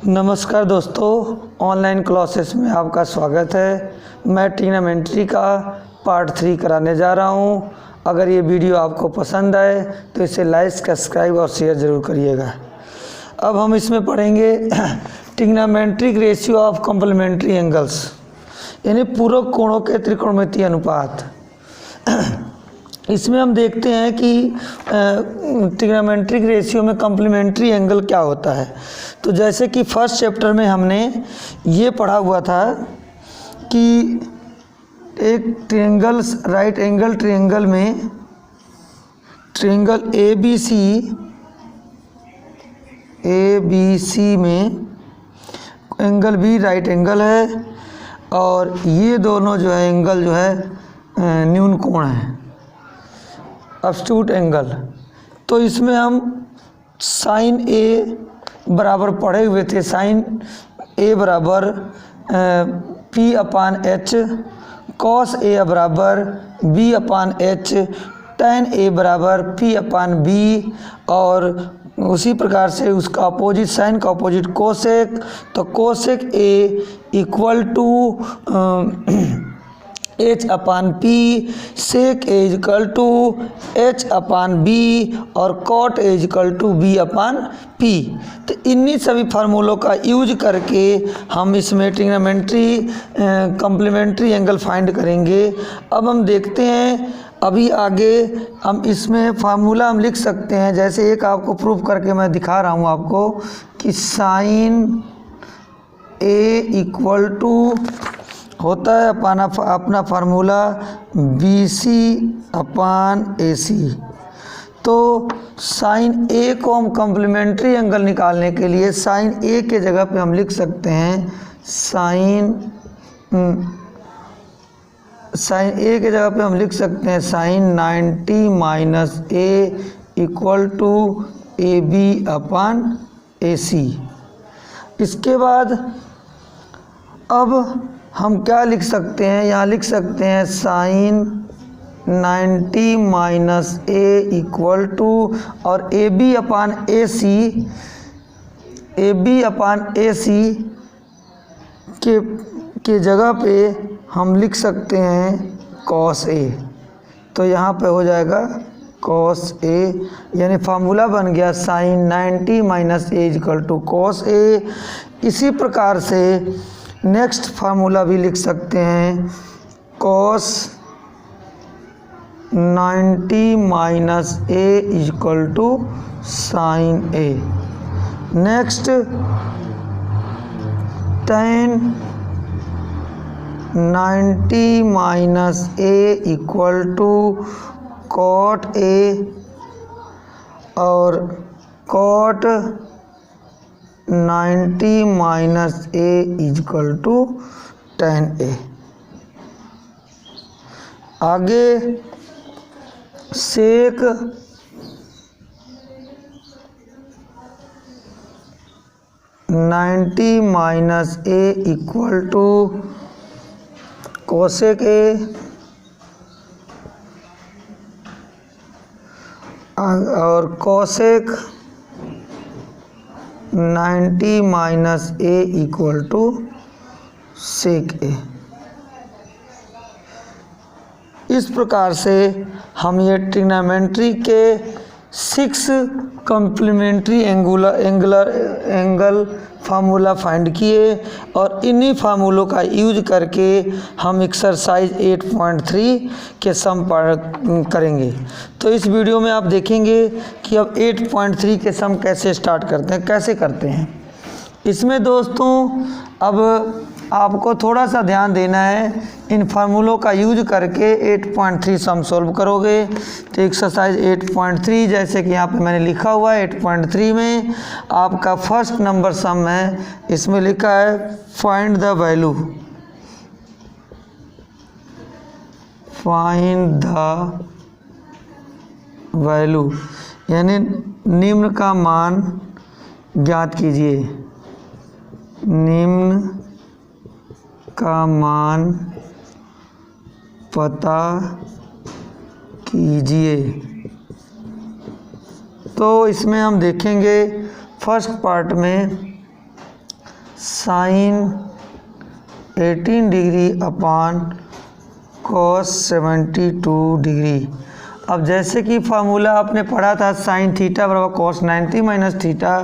नमस्कार दोस्तों, online classes में आपका स्वागत है। मैं ट्रिग्नोमेट्री का पार्ट 3 कराने जा रहा हूं। अगर ये वीडियो आपको पसंद आए तो इसे लाइक, सब्सक्राइब और शेयर ज़रूर करिएगा। अब हम इसमें पढ़ेंगे trigonometric ratio of complementary angles, यानी पूरक कोणों के त्रिकोणमितीय अनुपात। इसमें हम देखते हैं कि ट्रिग्नोमेट्रिक रेशियो में कॉम्प्लीमेंट्री एंगल क्या होता है। तो जैसे कि फर्स्ट चैप्टर में हमने ये पढ़ा हुआ था कि एक ट्रायंगल, राइट एंगल ट्रायंगल में ट्रायंगल ABC में एंगल भी राइट एंगल है और ये दोनों जो है एंगल जो है न्यून कोण है, अब्सोल्यूट एंगल। तो इसमें हम साइन ए बराबर पढ़े हुए थे, साइन ए बराबर P/H, कॉस ए बराबर B/H, tan ए बराबर P/B और उसी प्रकार से उसका अपोजिट, साइन का अपोजिट कोसेक, तो cosec A equal to H/P, sec A equal to H/B और cot A equal to B/P। तो इन्हीं सभी फार्मूलों का यूज करके हम इसमें ट्रिग्नोमेट्री कॉम्प्लीमेंट्री एंगल फाइंड करेंगे। अब हम देखते हैं, अभी आगे हम इसमें फार्मूला हम लिख सकते हैं। जैसे एक आपको प्रूफ करके मैं दिखा रहा हूँ आपको कि साइन ए इक्वल टू होता है अपना फार्मूला BC/AC। तो साइन ए को हम कॉम्प्लीमेंट्री एंगल निकालने के लिए साइन ए के जगह पे हम लिख सकते हैं साइन ए के जगह पे हम लिख सकते हैं sign 90 - A equal to AB/AC। इसके बाद अब हम क्या लिख सकते हैं, यहाँ लिख सकते हैं साइन 90 - A इक्वल टू और AB/AC के जगह पे हम लिख सकते हैं कॉस ए। तो यहाँ पे हो जाएगा कॉस ए, यानी फार्मूला बन गया sine 90 - A equal to cos A. इसी प्रकार से नेक्स्ट फार्मूला भी लिख सकते हैं cos 90 - A equal to sine A. Next tan 90 - A equal to cot A और cot 90 - A equal to tan A। आगे sec 90 - A equal to cosec A और cosec 90 - A equal to sec A. इस प्रकार से हम ये trigonometry के 6 complementary angle formula find किए और इन्हीं फार्मूलों का यूज करके हम एक्सरसाइज 8.3 के सम करेंगे। तो इस वीडियो में आप देखेंगे कि अब 8.3 के सम कैसे स्टार्ट करते हैं, कैसे करते हैं। इसमें दोस्तों अब आपको थोड़ा सा ध्यान देना है, इन फार्मूलों का यूज करके 8.3 सम सॉल्व करोगे। तो एक्सरसाइज 8.3 जैसे कि यहाँ पे मैंने लिखा हुआ है 8.3 में आपका फर्स्ट नंबर सम है। इसमें लिखा है find the value, find the value यानी निम्न का मान ज्ञात कीजिए, निम्न का मान पता कीजिए। तो इसमें हम देखेंगे फर्स्ट पार्ट में sine 18 degree upon cos 72 degree. अब जैसे कि फार्मूला आपने पढ़ा था साइन थीटा बराबर कॉस 90 माइनस थीटा,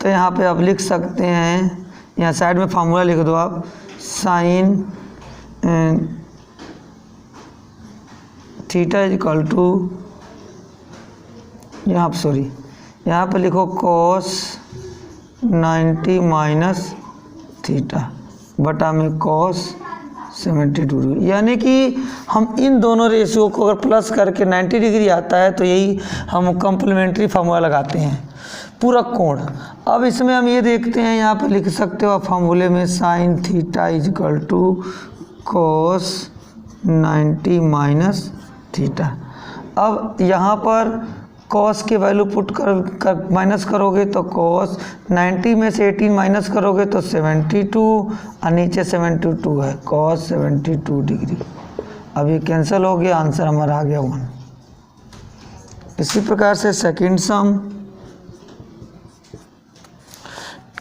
तो यहाँ पे आप लिख सकते हैं, यहाँ साइड में फार्मूला लिख दो आप, sine theta is equal to, यहाँ पे लिखो कॉस 90 माइनस थीटा बटा में कॉस 72 डिग्री। यानी कि हम इन दोनों रेशियो को अगर प्लस करके 90 डिग्री आता है तो यही हम कॉम्प्लीमेंट्री फार्मूला लगाते हैं, पूरा कोण। अब इसमें हम ये देखते हैं, यहाँ पे लिख सकते हो आप फार्मूले में sine theta is equal to cos 90 minus theta. अब यहाँ पर कॉस की वैल्यू पुट कर माइनस करोगे तो कॉस 90 में से 18 माइनस करोगे तो 72 और नीचे 72 है, कॉस 72 डिग्री। अब ये कैंसिल हो गया, आंसर हमारा आ गया 1। इसी प्रकार से second sum,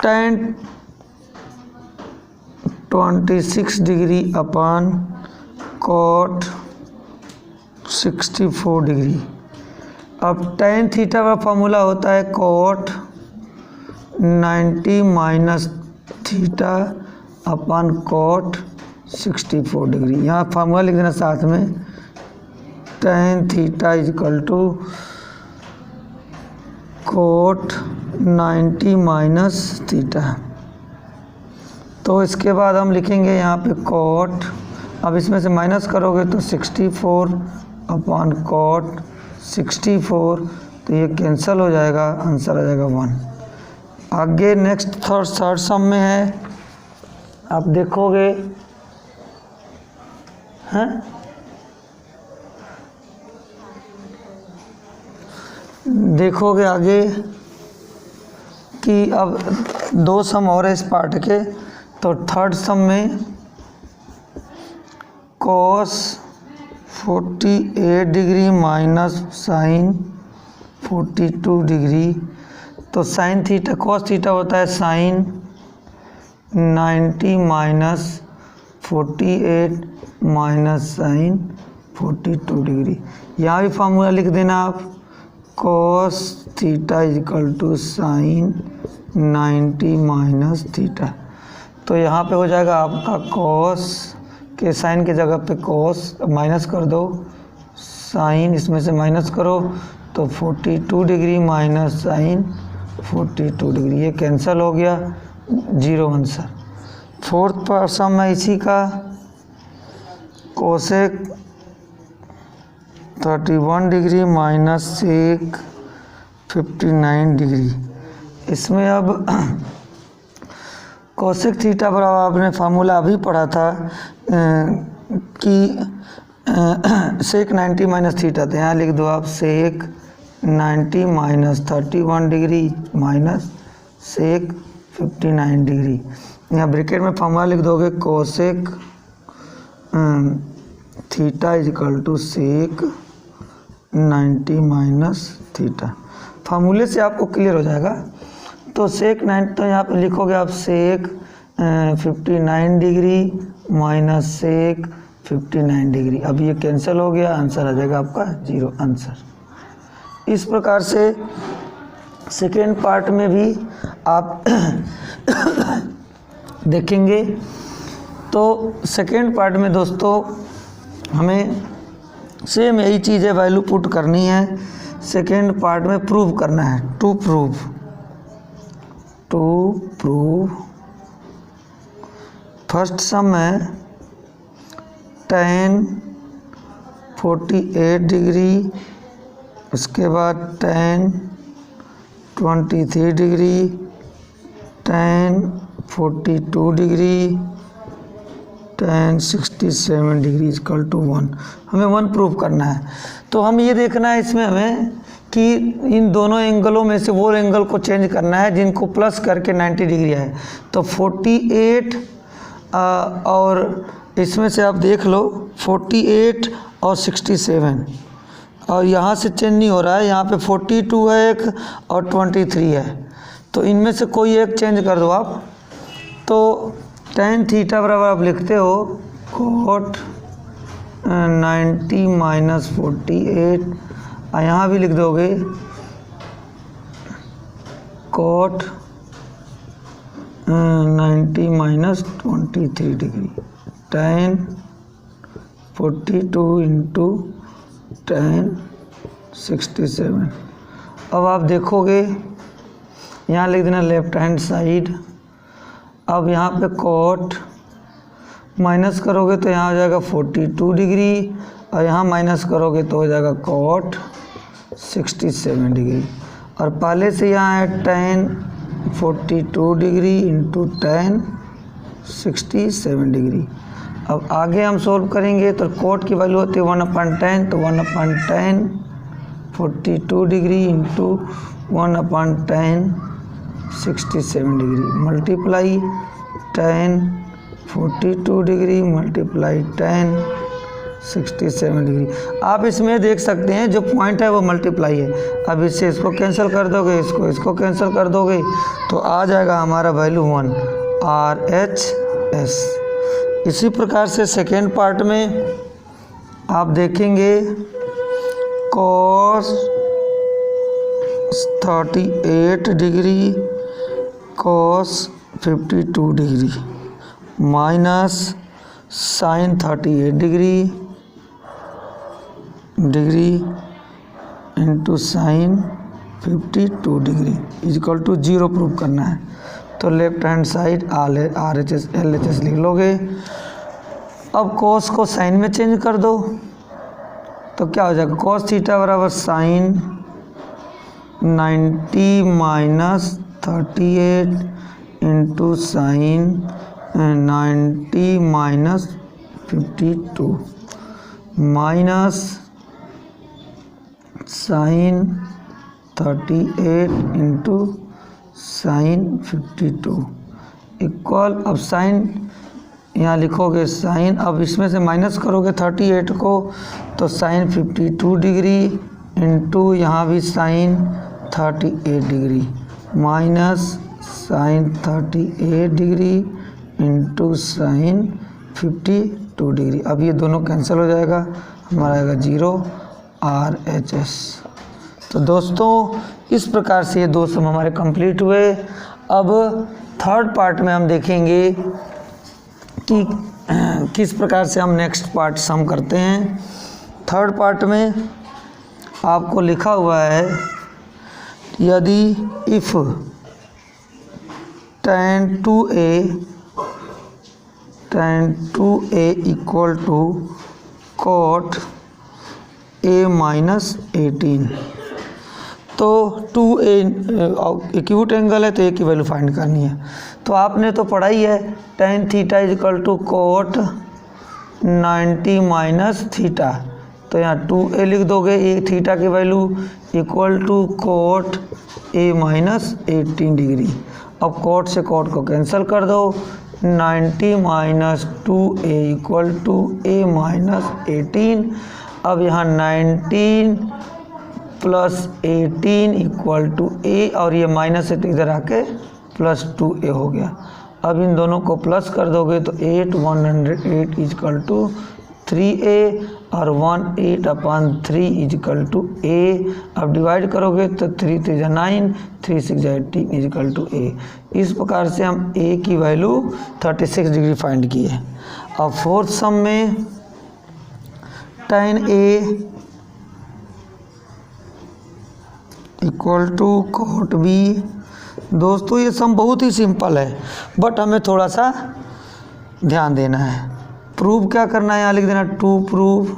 tan 26 degree upon cot 64 degree. अब tan थीटा का फॉर्मूला होता है cot 90 minus theta upon cot 64 degree. यहाँ फार्मूला लिख देना साथ में, tan theta is equal to cot 90 minus theta. तो इसके बाद हम लिखेंगे यहाँ पे कॉट, अब इसमें से माइनस करोगे तो 64 अपॉन कॉट 64, तो ये कैंसिल हो जाएगा, आंसर आ जाएगा 1। आगे नेक्स्ट थर्ड सम में है, आप देखोगे हैं, देखोगे आगे कि अब 2 सम और है इस पार्ट के। तो थर्ड सम में cos 48 degree minus sine 42 degree. तो साइन थीटा कॉस थीटा होता है sine 90 minus 48 minus sine 42 degree. यहाँ भी फार्मूला लिख देना आप, cos theta is equal to sine 90 minus theta. तो यहाँ पे हो जाएगा आपका कॉस के साइन की जगह पे कॉस माइनस कर दो, साइन इसमें से माइनस करो तो 42 डिग्री माइनस साइन 42 डिग्री, ये कैंसिल हो गया, 0 आंसर। फोर्थ सम है इसी का, cosec 31 degree minus sec 59 degree. इसमें अब कोसेक थीटा बराबर आपने फार्मूला अभी पढ़ा था कि सेक 90 माइनस थीटा, तो यहाँ लिख दो आप sec 90 minus 31 degree minus sec 59 degree. यहाँ ब्रैकेट में फार्मूला लिख दोगे cosec theta is equal to sec 90 minus theta. फार्मूले से आपको क्लियर हो जाएगा। तो सेक 90, तो यहाँ पे लिखोगे आप सेक 59 डिग्री माइनस सेक 59 डिग्री। अब ये कैंसिल हो गया, आंसर आ जाएगा आपका 0 आंसर। इस प्रकार से सेकेंड पार्ट में भी आप देखेंगे। तो सेकेंड पार्ट में दोस्तों हमें सेम यही चीज़ें वैल्यू पुट करनी है। सेकेंड पार्ट में प्रूव करना है, टू प्रूव। फर्स्ट सम है tan 48 डिग्री, उसके बाद tan 23 degree, tan 42 degree, tan 67 degree equal to 1। हमें 1 प्रूव करना है। तो हम ये देखना है इसमें हमें कि इन दोनों एंगलों में से वो एंगल को चेंज करना है जिनको प्लस करके 90 डिग्री है। तो 48 और इसमें से आप देख लो 48 और 67, और यहाँ से चेंज नहीं हो रहा है, यहाँ पे 42 है एक और 23 है, तो इनमें से कोई एक चेंज कर दो आप। तो tan थीटा बराबर आप लिखते हो cot 90 माइनस 48, और यहाँ भी लिख दोगे cot 90 minus 23 degree, tan 42 into tan 67। अब आप देखोगे यहाँ लिख देना लेफ्ट हैंड साइड। अब यहाँ पे कॉट माइनस करोगे तो यहाँ हो जाएगा 42 डिग्री, और यहाँ माइनस करोगे तो हो जाएगा कॉट 67 डिग्री। और पहले से यहाँ है tan 42 degree into tan 67 degree. अब आगे हम सोल्व करेंगे तो कॉट की वैल्यू होती है 1/10, तो 1/10 42 degree into 1/10 67 degree multiply tan 42 degree multiply tan 67 degree. आप इसमें देख सकते हैं जो पॉइंट है वो मल्टीप्लाई है। अब इससे इसको कैंसिल कर दोगे, इसको कैंसिल कर दोगे, तो आ जाएगा हमारा वैल्यू 1 RHS। इसी प्रकार से सेकेंड पार्ट में आप देखेंगे cos 38 degree cos 52 degree minus sin 38 degree into sin 52 degree equal to 0 prove करना है। तो left hand side RHS LHS लिख लोगे। अब cos को sin में चेंज कर दो तो क्या हो जाएगा, cos थीटा बराबर sin 90 minus 38 into sin 90 minus 52 minus sin 38 into sin 52 equal, अब sin यहाँ लिखोगे sin, अब इसमें से माइनस करोगे 38 को तो sin 52 डिग्री इंटू यहाँ भी sin 38 degree minus sin 38 degree into sin 52 degree. अब ये दोनों कैंसिल हो जाएगा, हमारा आएगा 0 RHS। तो दोस्तों इस प्रकार से ये 2 सम हमारे कंप्लीट हुए। अब थर्ड पार्ट में हम देखेंगे कि किस प्रकार से हम नेक्स्ट पार्ट सम करते हैं। थर्ड पार्ट में आपको लिखा हुआ है यदि if tan 2a equal to cot a minus 18, तो 2a एक्यूट एंगल है तो a की वैल्यू फाइंड करनी है। तो आपने तो पढ़ा ही है tan theta equal to cot 90 minus theta, तो यहाँ 2a लिख दोगे, a थीटा की value equal to cot a minus 18 degree. अब cot से cot को कैंसिल कर दो, 90 minus 2a equal to a minus 18। अब यहाँ 19 प्लस 18 इक्वल टू a, और ये माइनस से तो इधर आके प्लस 2a हो गया। अब इन दोनों को प्लस कर दोगे तो 108 इक्वल टू 3a और 18/3 इक्वल टू a। अब डिवाइड करोगे तो 3 3 जा 9, 3 6 जा 18 इक्वल टू a। इस प्रकार से हम a की वैल्यू 36 डिग्री फाइंड की है। अब फोर्थ सम में tan a equal to cot b। दोस्तों ये सम बहुत ही सिंपल है, बट हमें थोड़ा सा ध्यान देना है। प्रूव क्या करना है, यहाँ लिख देना टू प्रूव।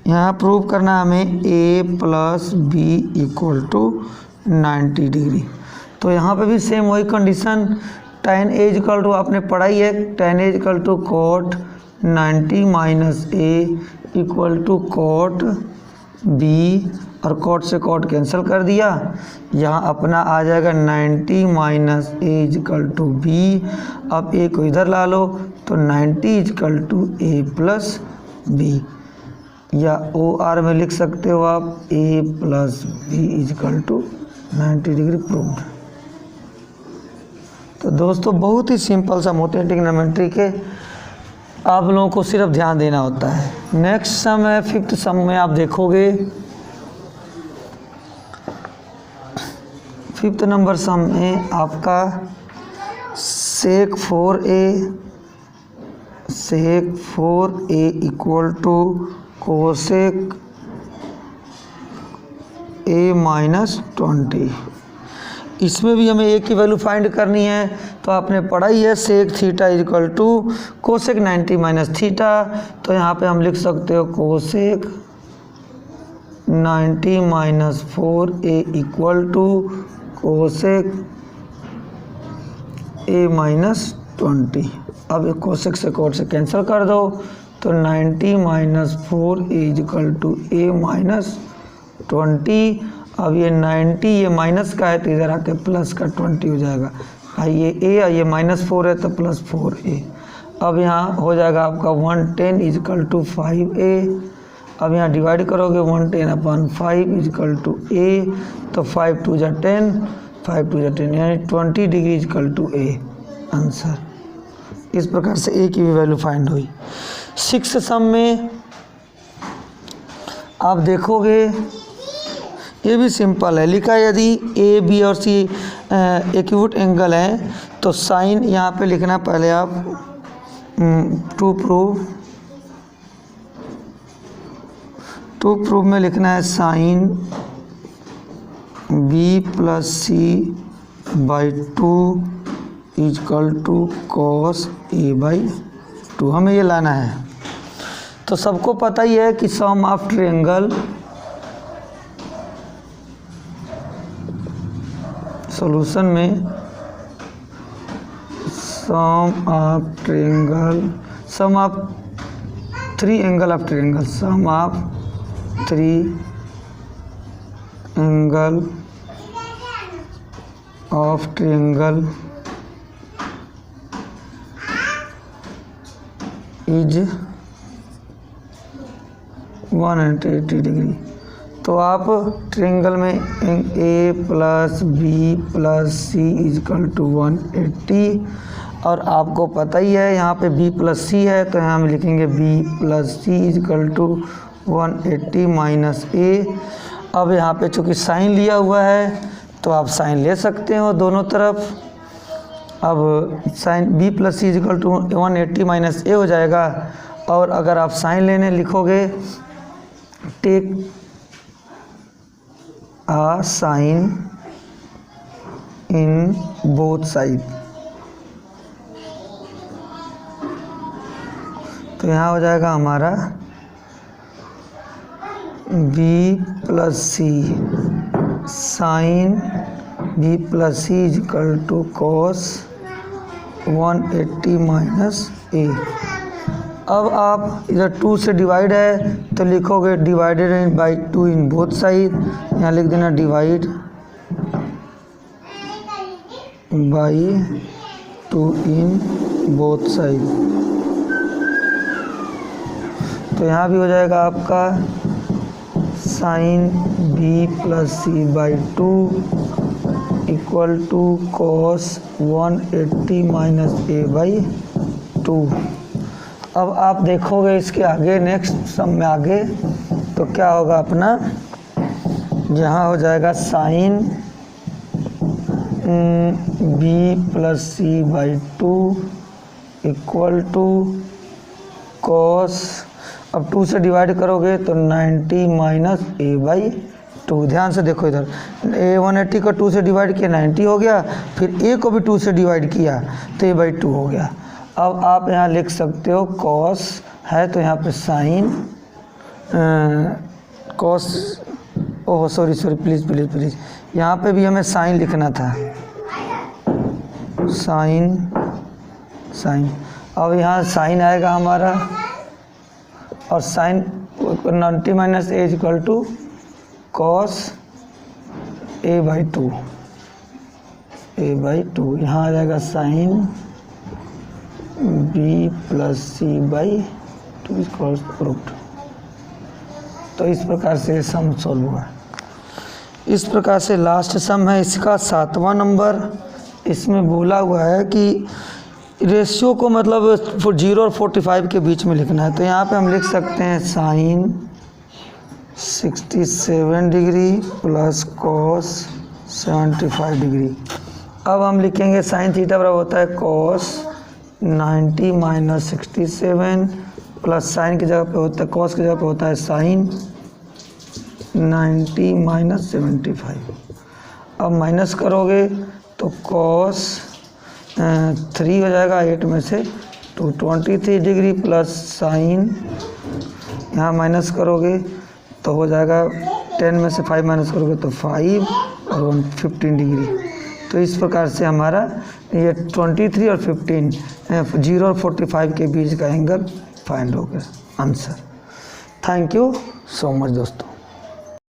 यहाँ प्रूव करना है हमें a plus B equal to 90 degree. तो यहाँ पे भी सेम वही condition, tan a equal to आपने पढ़ा ही है, tan a equal to cot 90 minus a equal to cot b, और cot से cot कैंसिल कर दिया। यहाँ अपना आ जाएगा 90 minus a equal to b। अब a को इधर ला लो तो 90 equal to a plus b, या OR में लिख सकते हो आप a plus b equal to 90 degree proved. दोस्तों बहुत ही सिंपल सम होते हैं ट्रिग्नोमेट्री के, आप लोगों को सिर्फ ध्यान देना होता है। नेक्स्ट सम है 5th सम में आप देखोगे 5th नंबर सम में आपका sec 4a equal to cosec a minus 20। इसमें भी हमें a की वैल्यू फाइंड करनी है, तो आपने पढ़ा ही है sec theta equal to cosec 90 minus theta. तो यहाँ पे हम लिख सकते हो cosec 90 minus 4a equal to cosec a minus 20। अब कोसेक से कोट से कैंसिल कर दो, तो 90 minus 4a equal to a minus 20। अब ये 90 ये माइनस का है तो इधर आके प्लस का 20 हो जाएगा। ये a और ये -4 है तो प्लस 4a। अब यहाँ हो जाएगा आपका 110 इजकल टू 5a। अब यहाँ डिवाइड करोगे 110 अपॉन 5 इजकल टू a, तो 5 2 जा 10, 5 2 जा 10 यानी 20 degree equal to a answer. इस प्रकार से a की भी वैल्यू फाइंड हुई। 6th सम में आप देखोगे ये भी सिंपल है, लिखा है यदि ए बी और सी एक्यूट एंगल है तो साइन यहाँ पे लिखना पहले आप टू प्रूव में लिखना है sine B plus C by 2 equal to cos A by 2, हमें ये लाना है। तो सबको पता ही है कि सम ऑफ ट्रायंगल सॉल्यूशन में sum of 3 angle of triangle, sum of 3 angle of triangle is 180 degree. तो आप ट्रायंगल में a plus B plus C is equal to 180, और आपको पता ही है यहाँ पे b प्लस सी है तो यहाँ हम लिखेंगे b plus C is equal to 180 minus a। अब यहाँ पे चूँकि साइन लिया हुआ है तो आप साइन ले सकते हो दोनों तरफ। अब sine b plus C is equal to 180 minus a हो जाएगा, और अगर आप साइन लेने लिखोगे take a sine in both side, तो यहाँ हो जाएगा हमारा b plus C sine b plus C is equal to cos 180 minus a। अब आप इधर 2 से डिवाइड है तो लिखोगे divided by 2 in both side, यहाँ लिख देना divide by 2 in both side. तो यहाँ भी हो जाएगा आपका sine b plus C by 2 equal to cos 180 minus a by 2। अब आप देखोगे इसके आगे नेक्स्ट सम में आगे तो क्या होगा अपना, जहाँ हो जाएगा sine b plus C by 2 equal to cos, अब 2 से डिवाइड करोगे तो 90 माइनस a बाई 2। ध्यान से देखो इधर a 180 को 2 से डिवाइड किया 90 हो गया, फिर a को भी 2 से डिवाइड किया तो a बाई 2 हो गया। अब आप यहाँ लिख सकते हो कॉस है तो यहाँ पे sine cos, oh sorry please यहाँ पे भी हमें साइन लिखना था, साइन। अब यहाँ साइन आएगा हमारा, और sine 90 minus a equal to cos a by 2, यहाँ आ जाएगा sine b plus C by 2 equals root. तो इस प्रकार से सम सॉल्व हुआ। इस प्रकार से लास्ट सम है इसका 7वां नंबर, इसमें बोला हुआ है कि रेशियो को मतलब 0 और 45 के बीच में लिखना है। तो यहाँ पे हम लिख सकते हैं sine 67 degree plus cos 75 degree. अब हम लिखेंगे साइन थीटा बराबर होता है कॉस 90 माइनस 67 प्लस साइन की जगह पे होता है, कॉस की जगह पे होता है साइन 90 माइनस 75। अब माइनस करोगे तो कॉस 3 हो जाएगा 8 में से, तो 23 डिग्री प्लस साइन, यहाँ माइनस करोगे तो हो जाएगा 10 में से 5 माइनस करोगे तो 5 और 15 डिग्री। तो इस प्रकार से हमारा ये 23 और 15 0 और 45 के बीच का एंगल फाइंड हो गया answer. Thank you so much दोस्तों।